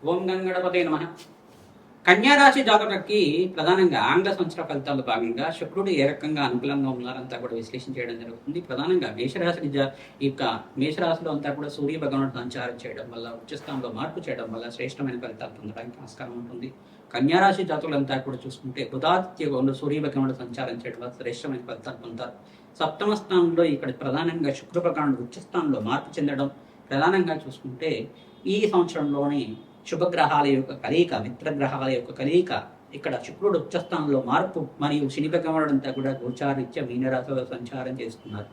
ఓం గంగణపతే నమః. కన్యారాశి జాతకులకి ప్రధానంగా ఆంగ్ల సంవత్సర ఫలితాల్లో భాగంగా శుక్రుడు ఏ రకంగా అనుకూలంగా ఉన్నారంతా కూడా విశ్లేషణ చేయడం జరుగుతుంది. ప్రధానంగా మేషరాశిలో అంతా కూడా సూర్య భగవానుడు సంచారం చేయడం వల్ల, ఉచ్చస్థానంలో మార్పు చేయడం వల్ల శ్రేష్టమైన ఫలితాలు పొందడానికి ఆస్కారం ఉంటుంది. కన్యారాశి జాతకులంతా కూడా చూసుకుంటే బుధాదిత్య గోళంలో సూర్య భగవానుడు సంచారం చేయడం వల్ల శ్రేష్టమైన ఫలితాలు పొందుతారు. సప్తమ స్థానంలో ఇక్కడ ప్రధానంగా శుక్ర భగవానుడు ఉచ్చస్థానంలో మార్పు చెందడం, ప్రధానంగా చూసుకుంటే ఈ సంవత్సరంలోనే శుభగ్రహాల యొక్క కలయిక, మిత్రగ్రహాల యొక్క కలయిక, ఇక్కడ శుక్రుడు ఉచ్చస్థానంలో మార్పు మరియు శని భగవానుడు అంతా కూడా గోచారీత్యా మీనరాశిలో సంచారం చేస్తున్నారు.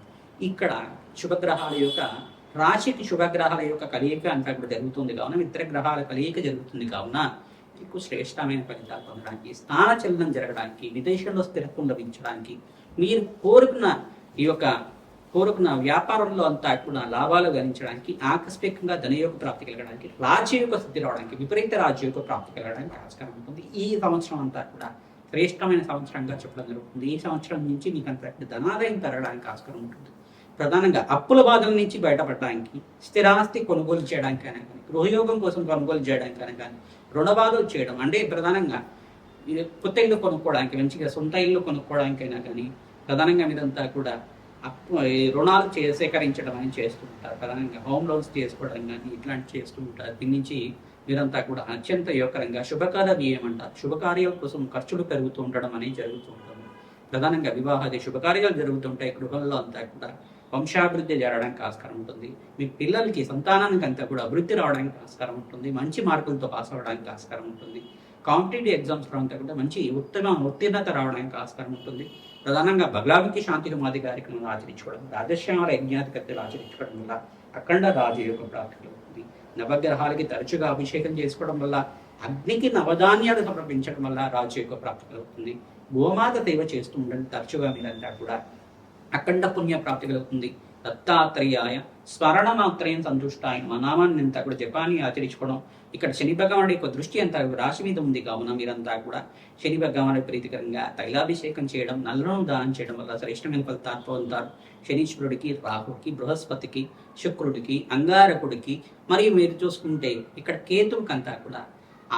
ఇక్కడ శుభగ్రహాల యొక్క రాశికి శుభగ్రహాల యొక్క కలయిక అంతా కూడా జరుగుతుంది కావున, మిత్రగ్రహాల కలయిక జరుగుతుంది కావున మీకు శ్రేష్టమైన ఫలితాలు పొందడానికి, స్థాన చలనం జరగడానికి, విదేశంలో స్థిరత్వం లభించడానికి, మీరు కోరుకున్న వ్యాపారంలో అంతా కూడా లాభాలు గణించడానికి, ఆకస్మికంగా ధనయోగ ప్రాప్తి కలగడానికి, రాజయోగ స్థితి రావడానికి, విపరీత రాజయోగ ప్రాప్తి కలగడానికి ఆస్కారం ఉంటుంది. ఈ సంవత్సరం అంతా కూడా శ్రేష్టమైన సంవత్సరంగా చెప్పడం జరుగుతుంది. ఈ సంవత్సరం నుంచి మీకు అంత ధనాదాయం పెరగడానికి ఆస్కారం ఉంటుంది. ప్రధానంగా అప్పుల బాధల నుంచి బయటపడడానికి, స్థిరాస్తి కొనుగోలు చేయడానికైనా కానీ, గృహయోగం కోసం కొనుగోలు చేయడానికైనా కానీ, రుణ బాధలు చేయడం అంటే ప్రధానంగా కొత్త ఇల్లు కొనుక్కోవడానికి, మంచిగా సొంత ఇల్లు కొనుక్కోవడానికైనా కానీ, ప్రధానంగా మీరంతా కూడా రుణాలు సేకరించడం అని చేస్తూ ఉంటారు. ప్రధానంగా హోమ్ లోన్స్ చేసుకోవడం కానీ ఇట్లాంటి చేస్తూ ఉంటారు. దీని నుంచి మీరంతా కూడా అత్యంత యోగకరంగా శుభకార్య వ్యయం అంటారు. శుభకార్యాల కోసం ఖర్చులు పెరుగుతూ ఉండడం అనేది జరుగుతూ ఉంటుంది. ప్రధానంగా వివాహాది శుభకార్యాలు జరుగుతుంటాయి. గృహంలో అంతా కూడా వంశాభివృద్ధి జరగడానికి ఆస్కారం ఉంటుంది. మీ పిల్లలకి, సంతానానికి అంతా కూడా అభివృద్ధి రావడానికి ఆస్కారం ఉంటుంది. మంచి మార్కులతో పాస్ అవ్వడానికి ఆస్కారం ఉంటుంది. కాంపిటేటివ్ ఎగ్జామ్స్లో అంతా కూడా మంచి ఉత్తీర్ణత రావడానికి ఆస్కారం ఉంటుంది. ప్రధానంగా బగలాముఖి శాంతి హోమాది కార్యక్రమాలు ఆచరించుకోవడం, రాజశ్యామల యజ్ఞాధిపత్యాలు ఆచరించుకోవడం వల్ల అఖండ రాజయోగ ప్రాప్తి కలుగుతుంది. నవగ్రహాలకి తరచుగా అభిషేకం చేసుకోవడం వల్ల, అగ్నికి నవధాన్యాలు సమర్పించడం వల్ల రాజయోగ ప్రాప్తి కలుగుతుంది. గోమాత సేవ చేస్తూ ఉండండి తరచుగా, మీరంతా కూడా అఖండ పుణ్య ప్రాప్తి కలుగుతుంది. దత్తాత్రేయాయ స్మరణమాత్రయం సంతుష్టాయ నామాన్ని అంతా కూడా జపాన్ని ఆచరించుకోవడం. ఇక్కడ శని భగవానుడి యొక్క దృష్టి అంతా రాశి మీద ఉంది కావున మీరంతా కూడా శని భగవానుడి ప్రీతికరంగా తైలాభిషేకం చేయడం, నల్లను దానం చేయడం వల్ల శ్రేష్టమైన ఫలితాలు పొందుతారు. శనీశ్వరుడికి, రాహుకి, బృహస్పతికి, శుక్రుడికి, అంగారకుడికి, మరియు మీరు చూసుకుంటే ఇక్కడ కేతువుకి అంతా కూడా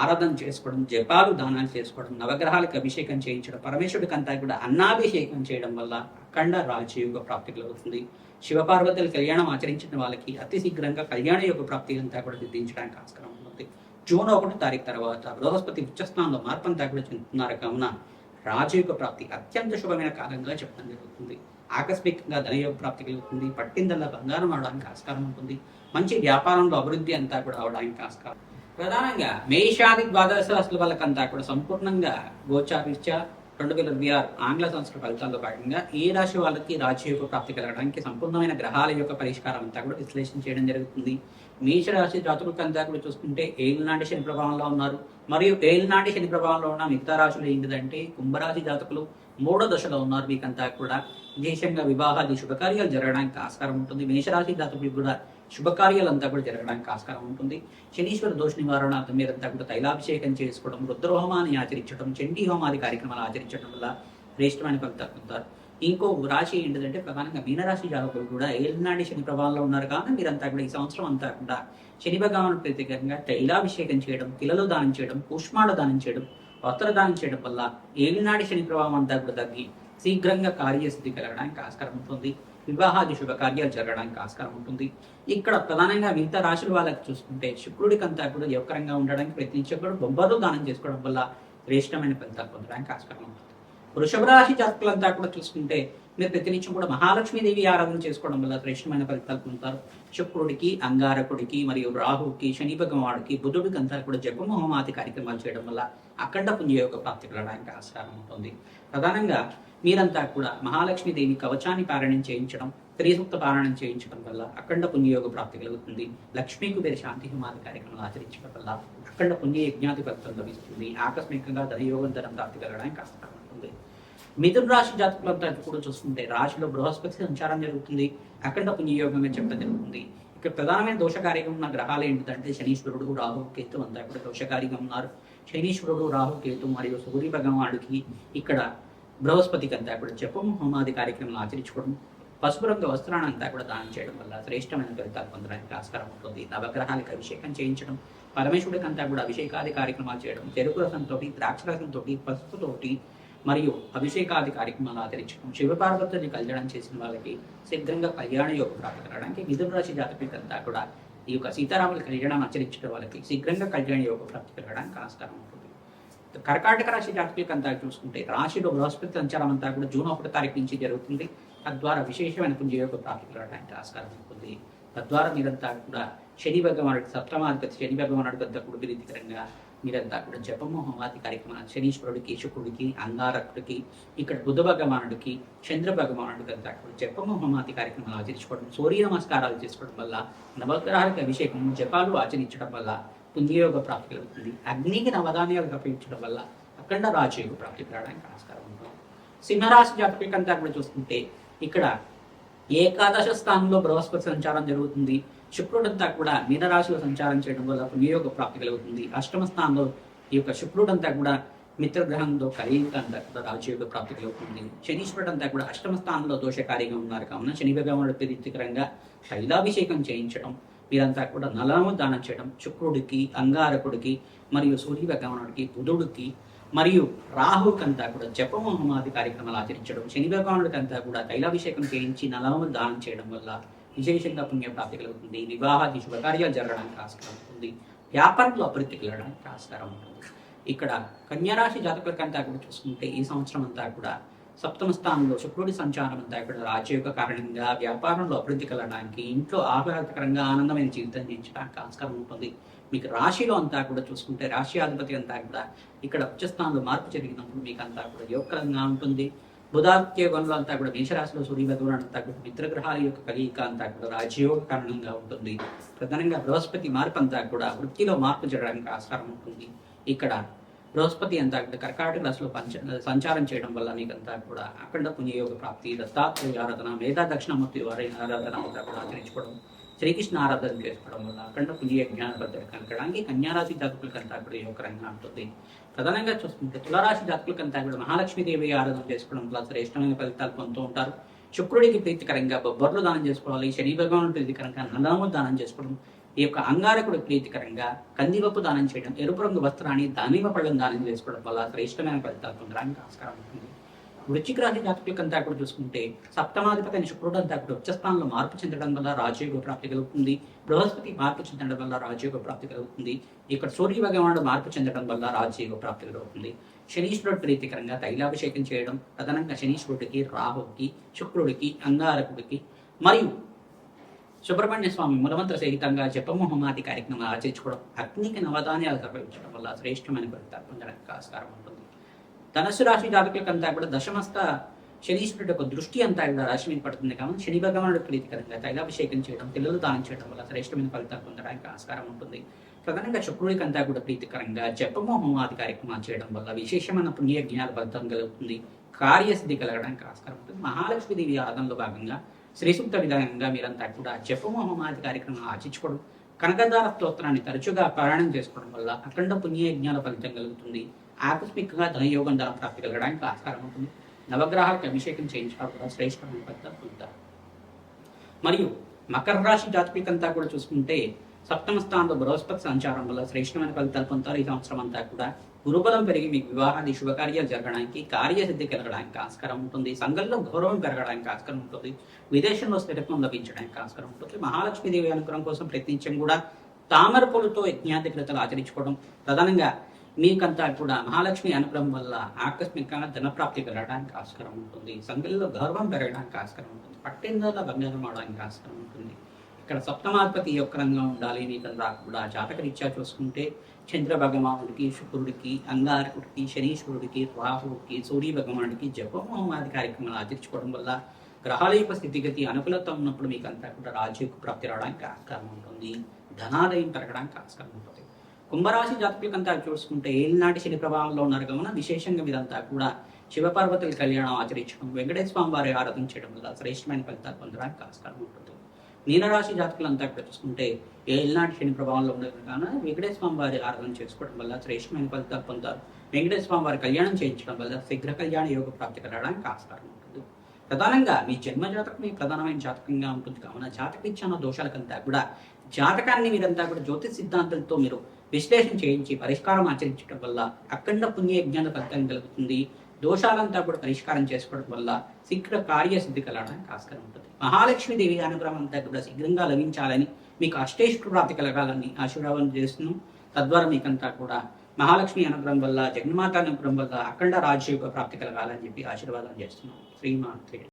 ఆరాధన చేసుకోవడం, జపాలు దానాలు చేసుకోవడం, నవగ్రహాలకు అభిషేకం చేయించడం, పరమేశ్వరుడికి అంతా కూడా అన్నాభిషేకం చేయడం వల్ల అఖండ రాజయోగ ప్రాప్తి కలుగుతుంది. శివపార్వతుల కళ్యాణం ఆచరించిన వాళ్ళకి అతి శీఘ్రంగా కళ్యాణ యోగ ప్రాప్తి అంతా కూడా సిద్ధించడానికి ఆస్కారం ఉంటుంది. జూన్ 1 తారీఖు తర్వాత బృహస్పతి ఉచ్చస్థానంలో మార్పు అంతా కూడా చెందుతున్నారు కావున రాజయోగ ప్రాప్తి అత్యంత శుభమైన కాలంగా చెప్పడం జరుగుతుంది. ఆకస్మికంగా ధనయోగ ప్రాప్తి కలుగుతుంది. పట్టిందల్లా బంగారం అవడానికి ఆస్కారం ఉంటుంది. మంచి వ్యాపారంలో అభివృద్ధి అంతా కూడా అవడానికి ఆస్కారం. ప్రధానంగా మేషాది ద్వాదశ రాశుల వాళ్ళకంతా కూడా సంపూర్ణంగా గోచారీత్యా 2026 ఆంగ్ల సంవత్సర ఫలితాల్లో భాగంగా ఈ రాశి వాళ్ళకి రాజయోగ ప్రాప్తి కలగడానికి సంపూర్ణమైన గ్రహాల యొక్క పరిష్కారం అంతా కూడా విశ్లేషణ చేయడం జరుగుతుంది. మేషరాశి జాతకులకంతా కూడా చూసుకుంటే ఏలినాటి శని ప్రభావంలో ఉన్నారు. మరియు ఏలినాటి శని ప్రభావంలో ఉన్న మిగతా రాశులు ఏంటిదంటే కుంభరాశి జాతకులు 3వ దశలో ఉన్నారు. మీకంతా కూడా విశేషంగా వివాహాది శుభకార్యాలు జరగడానికి ఆస్కారం ఉంటుంది. మేషరాశి జాతకులకు కూడా శుభకార్యాలు అంతా కూడా జరగడానికి ఆస్కారం ఉంటుంది. శనీశ్వర దోష నివారణార్థం మీరంతా కూడా తైలాభిషేకం చేసుకోవడం, రుద్రహోమాన్ని ఆచరించడం, చండీ హోమాది కార్యక్రమాలు ఆచరించడం వల్ల శ్రేష్టమైన ఫలితాలు పొందుతారు. ఇంకో రాశి ఏంటిదంటే ప్రధానంగా మీనరాశి జాతకులు కూడా ఏలినాటి శని ప్రభావంలో ఉన్నారు కానీ మీరంతా కూడా ఈ సంవత్సరం అంతా కూడా శని భగవాను ప్రత్యేకంగా తైలాభిషేకం చేయడం, కిలలు దానం చేయడం, పుష్మాల దానం చేయడం, వస్త్రదానం చేయడం వల్ల ఏలినాటి శని ప్రభావం అంతా కూడా తగ్గి శీఘ్రంగా కార్యసిద్ధి కలగడానికి ఆస్కారం ఉంటుంది. వివాహాది శుభకార్యాలు జరగడానికి ఆస్కారం ఉంటుంది. ఇక్కడ ప్రధానంగా మిగతా రాశుల వాళ్ళకి చూసుకుంటే శుక్రుడికి అంతా కూడా యోగకరంగా ఉండడానికి ప్రయత్నించేప్పుడు బొబ్బర్లు దానం చేసుకోవడం వల్ల శ్రేష్టమైన ఫలితాలు పొందడానికి ఆస్కారం ఉంటుంది. వృషభ రాశి జాతకులంతా కూడా చూసుకుంటే మీరు ప్రతినిత్యం కూడా మహాలక్ష్మీదేవి ఆరాధన చేసుకోవడం వల్ల శ్రేష్టమైన ఫలితాలు పొందుతారు. శుక్రుడికి, అంగారకుడికి, మరియు రాహుకి, శని భగవానుడికి, బుధుడికి అంతా కూడా జపము హోమాది కార్యక్రమాలు చేయడం వల్ల అఖండ పుణ్యయోగ ప్రాప్తి కలగడానికి ఆస్కారం ఉంటుంది. ప్రధానంగా మీరంతా కూడా మహాలక్ష్మీదేవి కవచాన్ని పారాయణం చేయించడం, త్రిసూక్త పారాయణం చేయించడం వల్ల అఖండ పుణ్యయోగ ప్రాప్తి కలుగుతుంది. లక్ష్మీ కుబేర శాంతి హోమాది కార్యక్రమాలు ఆచరించడం వల్ల అఖండ పుణ్య యజ్ఞాది ఫలితం లభిస్తుంది. ఆకస్మికంగా ధనయోగం ధనం ప్రాప్తి కలగడానికి ఆస్కారం ఉంటుంది. మిథున రాశి జాతకులంతా కూడా చూస్తుంటే రాశిలో బృహస్పతి సంచారం జరుగుతుంది. అఖండ పుణ్యయోగంగా చెప్పడం జరుగుతుంది. ఇక్కడ ప్రధానమైన దోషకారిగా ఉన్న గ్రహాలు ఏంటంటే శనీశ్వరుడు, రాహు, కేతు అంతా కూడా దోషకారిగా ఉన్నారు. శనీశ్వరుడు, రాహు, కేతు మరియు సూర్య భగవానుడికి ఇక్కడ బృహస్పతికి అంతా కూడా జపం హోమాది కార్యక్రమాలు ఆచరించుకోవడం, పసుపు రంగు వస్త్రాన్ని అంతా కూడా దానం చేయడం వల్ల శ్రేష్టమైన ఫలితాలు పొందడానికి ఆస్కారం ఉంటుంది. నవగ్రహాలకు అభిషేకం చేయించడం, పరమేశ్వరుడికి అంతా కూడా అభిషేకాది కార్యక్రమాలు చేయడం, చెరుకు రసంతో, ద్రాక్ష రసంతో, పసుపుతోటి మరియు అభిషేకాది కార్యక్రమాలు ఆచరించడం, శివపార్వతుని కళ్యాణం చేసిన వాళ్ళకి శీఘ్రంగా కళ్యాణ యోగ ప్రాప్తి కలగడానికి, మిథున రాశి జాతకులకంతా కూడా ఈ యొక్క సీతారాముల కళ్యాణం ఆచరించడం వాళ్ళకి శీఘ్రంగా కళ్యాణ యోగ ప్రాప్తి కలగడానికి ఆస్కారం ఉంటుంది. కర్కాటక రాశి జాతకులకంతా చూసుకుంటే రాశిలో బృహస్పతి సంచారం అంతా కూడా జూన్ 1 తారీఖు నుంచి జరుగుతుంది. తద్వారా విశేషమైన పుణ్యయోగ ప్రాప్తి కలగడానికి ఆస్కారం ఉంటుంది. తద్వారా మీరంతా కూడా శని భగవానుడికి, సప్తమాధిపతి శని భగవానుడి వద్ద కూడా ప్రీతికరంగా మీరంతా కూడా జపము హోమాది కార్యక్రమాలు శనీశ్వరుడికి, శుక్రుడికి, అంగారకుడికి, ఇక్కడ బుధ భగవానుడికి, చంద్ర భగవానుడికి అంతా కూడా జపము హోమాది కార్యక్రమాలు ఆచరించుకోవడం, సూర్య నమస్కారాలు చేసుకోవడం వల్ల, నవగ్రహాలకు అభిషేకం జపాలు ఆచరించడం వల్ల పుణ్యయోగ ప్రాప్తి కలుగుతుంది. అగ్నికి నవధాన్యాలు తప్పించడం వల్ల అఖండ రాజయోగ ప్రాప్తి కలగడానికి ఆస్కారం ఉంటుంది. సింహరాశి జాతకులకంతా కూడా చూసుకుంటే ఇక్కడ ఏకాదశ స్థానంలో బృహస్పతి సంచారం జరుగుతుంది. శుక్రుడంతా కూడా మీనరాశిలో సంచారం చేయడం వల్ల పుణ్యయోగ ప్రాప్తి కలుగుతుంది. అష్టమ స్థానంలో ఈ యొక్క శుక్రుడంతా కూడా మిత్రగ్రహంతో కలియిక అంతా కూడా రాజయోగ ప్రాప్తి కలుగుతుంది. శనీశ్వరుడంతా కూడా అష్టమ స్థానంలో దోషకారిగా ఉన్నారు కావున శని భగవానుడు ప్రీతికరంగా తైలాభిషేకం చేయించడం, మీరంతా కూడా నలము దానం చేయడం, శుక్రుడికి, అంగారకుడికి మరియు సూర్య భగవానుడికి, బుధుడికి మరియు రాహుకంతా కూడా జపము హోమాది కార్యక్రమాలు ఆచరించడం, శని భగవానుడికంతా కూడా తైలాభిషేకం చేయించి నలము దానం చేయడం వల్ల విశేషంగా పుణ్యప్రాప్తి కలుగుతుంది. వివాహాది శుభకార్యాలు జరగడానికి ఆస్కారం ఉంటుంది. వ్యాపారంలో అభివృద్ధి కలగడానికి ఆస్కారం ఉంటుంది. ఇక్కడ కన్యారాశి జాతకులకంతా కూడా చూసుకుంటే ఈ సంవత్సరం అంతా కూడా సప్తమ స్థానంలో శుక్రుడి సంచారం అంతా కూడా రాజయోగ కారణంగా వ్యాపారంలో అభివృద్ధి కలగడానికి, ఇంట్లో ఆహ్లాదకరంగా ఆనందమైన జీవితం జీవించడానికి ఆస్కారం ఉంటుంది. మీకు రాశిలో అంతా కూడా చూసుకుంటే రాశి అంతా కూడా ఇక్కడ ఉచ్చస్థానంలో మార్పు జరిగినప్పుడు మీకు అంతా కూడా యోగకరంగా ఉంటుంది. బుధాత్యోగంలో అంతా కూడా మేషరాశిలో సూర్య భగవానుడు అంతా కూడా మిత్రగ్రహాల యొక్క కలియిక అంతా కూడా రాజయోగ కారణంగా ఉంటుంది. ప్రధానంగా బృహస్పతి మార్పు అంతా కూడా వృత్తిలో మార్పు జరగడానికి ఆస్కారం ఉంటుంది. ఇక్కడ బృహస్పతి అంతా కూడా కర్కాటక రాశిలో సంచారం చేయడం వల్ల మీకంతా కూడా అఖండ పుణ్యయోగ ప్రాప్తి, దత్తాత్రేయ ఆరాధన, మేధా దక్షిణామూర్తి వారి ఆరాధన అంతా కూడా ఆచరించుకోవడం, శ్రీకృష్ణ ఆరాధన చేసుకోవడం వల్ల అఖండ పుణ్య జ్ఞాన బద్దలు కలగడానికి కన్యారాశి జాతకులకంతా కూడా యోగకరంగా ఉంటుంది. ప్రధానంగా చూసుకుంటే తులారాశి జాతకులకంతా కూడా మహాలక్ష్మీదేవి ఆరాధన చేసుకోవడం వల్ల శ్రేష్టమైన ఫలితాలు పొందుతూ ఉంటారు. శుక్రుడికి ప్రీతికరంగా బొబ్బర్లు దానం చేసుకోవాలి. శని భగవాను ప్రీతికరంగా నల్లము దానం చేసుకోవడం, ఈ యొక్క అంగారకుడు ప్రీతికరంగా కందిపప్పు దానం చేయడం, ఎరుపు రంగు వస్త్రాన్ని దానిమ్మ పళ్ళం దానం చేసుకోవడం వల్ల శ్రేష్టమైన ఫలితాలు పొందడానికి ఆస్కారం ఉంటుంది. వృశ్చిక రాశి జాతకులకంతా కూడా చూసుకుంటే సప్తమాధిపతి శుక్రుడు అంతా కూడా ఉచ్చస్థానంలో మార్పు చెందడం వల్ల రాజయోగ ప్రాప్తి కలుగుతుంది. బృహస్పతి మార్పు చెందడం వల్ల రాజయోగ ప్రాప్తి కలుగుతుంది. ఇక్కడ సూర్య భగవానుడు మార్పు చెందడం వల్ల రాజయోగ ప్రాప్తి కలుగుతుంది. శనీశ్వరుడు ప్రీతికరంగా తైలాభిషేకం చేయడం, ప్రధానంగా శనీశ్వరుడికి, రాహుకి, శుక్రుడికి, అంగారకుడికి మరియు సుబ్రహ్మణ్య స్వామి మూలమంత్ర సహితంగా జపము హోమాది కార్యక్రమాలు ఆచరించుకోవడం, అగ్నికి నవధాన్యాలు సమర్పించడం వల్ల శ్రేష్టమైన ఫలితాలు పొందడానికి ఆస్కారం ఉంటుంది. ధనుసు రాశి జాతకులకంతా కూడా దశమస్థ శనీశ్వరుడు యొక్క దృష్టి అంతా కూడా రాశి మీద పడుతుంది కాబట్టి శని భగవానుడు ప్రీతికరంగా తైలాభిషేకం చేయడం, పిల్లలు దానం చేయడం వల్ల శ్రేష్టమైన ఫలితాలు పొందడానికి ఆస్కారం ఉంటుంది. ప్రధానంగా శుక్రుడికి అంతా కూడా ప్రీతికరంగా జపము హోమాది కార్యక్రమాలు చేయడం వల్ల విశేషమైన పుణ్య జ్ఞాన ఫలితం కలుగుతుంది. కార్యసిద్ధి కలగడానికి ఆస్కారం ఉంటుంది. మహాలక్ష్మీదేవి ఆరాధనలో భాగంగా శ్రీ సూక్త విధానంగా మీరంతా కూడా జపము హోమాది కార్యక్రమాలు ఆచరించుకోవడం, కనకదార స్తోత్రాన్ని తరచుగా పారాయణం చేసుకోవడం వల్ల అఖండ పుణ్య జ్ఞాన ఫలితం కలుగుతుంది. ఆకస్మికంగా ధనయోగం ధన ప్రాప్తి కలగడానికి ఆస్కారం ఉంటుంది. నవగ్రహాలకు అభిషేకం చేయించడం కూడా శ్రేష్టమైన ఫలితం పొందుతారు. మరియు మకర రాశి జాతకులకంతా కూడా చూసుకుంటే సప్తమ స్థానంలో బృహస్పతి సంచారం వల్ల శ్రేష్టమైన ఫలితాలు పొందుతారు. ఈ సంవత్సరం అంతా కూడా గురుబలం పెరిగి మీకు వివాహాది శుభకార్యాలు జరగడానికి, కార్యసిద్ధి కలగడానికి ఆస్కారం ఉంటుంది. సంఘంలో గౌరవం పెరగడానికి ఆస్కారం ఉంటుంది. విదేశంలో స్థిరత్వం లభించడానికి ఆస్కారం ఉంటుంది. మహాలక్ష్మీదేవి అనుగ్రహం కోసం ప్రయత్నించడం కూడా తామర పూలతో యజ్ఞాధికృతలు ఆచరించుకోవడం, ప్రధానంగా మీకంతా కూడా మహాలక్ష్మి అనుగ్రహం వల్ల ఆకస్మికంగా ధనప్రాప్తి కలగడానికి ఆస్కారం ఉంటుంది. సంఘంలో గౌరవం పెరగడానికి ఆస్కారం ఉంటుంది. పట్టిందల బంగారం అవడానికి ఆస్కారం ఉంటుంది. ఇక్కడ సప్తమాధిపతి యొక్క రంగం ఉండాలి. మీకంతా కూడా జాతక రీత్యా చూసుకుంటే చంద్ర భగవానుడికి, శుక్రుడికి, అంగారకుడికి, శనీశ్వరుడికి, రాహుడికి, సూర్య భగవానుడికి జపహోమాది కార్యక్రమాలు ఆచరించుకోవడం వల్ల గ్రహాల యొక్క స్థితిగతి అనుకూలత ఉన్నప్పుడు మీకంతా కూడా రాజయోగ ప్రాప్తి రావడానికి ఆస్కారం ఉంటుంది. ధనాదాయం పెరగడానికి ఆస్కారం ఉంటుంది. కుంభరాశి జాతకులకంతా చూసుకుంటే ఏలినాటి శని ప్రభావంలో ఉన్నారు కావున విశేషంగా మీరంతా కూడా శివపార్వతుల కళ్యాణం ఆచరించడం, వెంకటేశ్వర స్వామి వారి ఆరాధన చేయడం వల్ల శ్రేష్టమైన ఫలితాలు పొందడానికి ఆస్కారం ఉంటుంది. మీనరాశి జాతకులంతా కూడా చూసుకుంటే ఏలినాటి శని ప్రభావంలో ఉండదు కావున వెంకటేశ్వర స్వామి వారి ఆరాధన చేసుకోవడం వల్ల శ్రేష్టమైన ఫలితాలు పొందుతారు. వెంకటేశ్వర స్వామి వారి కళ్యాణం చేయించడం వల్ల శీఘ్ర కళ్యాణ యోగ ప్రాప్తి కలగడానికి ఆస్కారం ఉంటుంది. ప్రధానంగా మీ జన్మ జాతకం మీ ప్రధానమైన జాతకంగా ఉంటుంది కావున జాతకరీత్యా దోషాలకంతా కూడా జాతకాన్ని మీరంతా కూడా జ్యోతిష్ సిద్ధాంతాలతో మీరు విశ్లేషణ చేయించి పరిష్కారం ఆచరించడం వల్ల అఖండ పుణ్యజ్ఞాన ఫలితం కలుగుతుంది. దోషాలంతా కూడా పరిష్కారం చేసుకోవడం వల్ల శీఘ్ర కార్యసిద్ధి కలగడానికి ఆస్కారం ఉంటుంది. మహాలక్ష్మీదేవి అనుగ్రహం అంతా కూడా శీఘ్రంగా లభించాలని, మీకు అష్టైష్ట ప్రాప్తి కలగాలని ఆశీర్వాదం చేస్తున్నాం. తద్వారా మీకంతా కూడా మహాలక్ష్మి అనుగ్రహం వల్ల, జగన్మాత అనుగ్రహం వల్ల అఖండ రాజయోగ ప్రాప్తి కలగాలని చెప్పి ఆశీర్వాదం చేస్తున్నాం. శ్రీమాత్రే.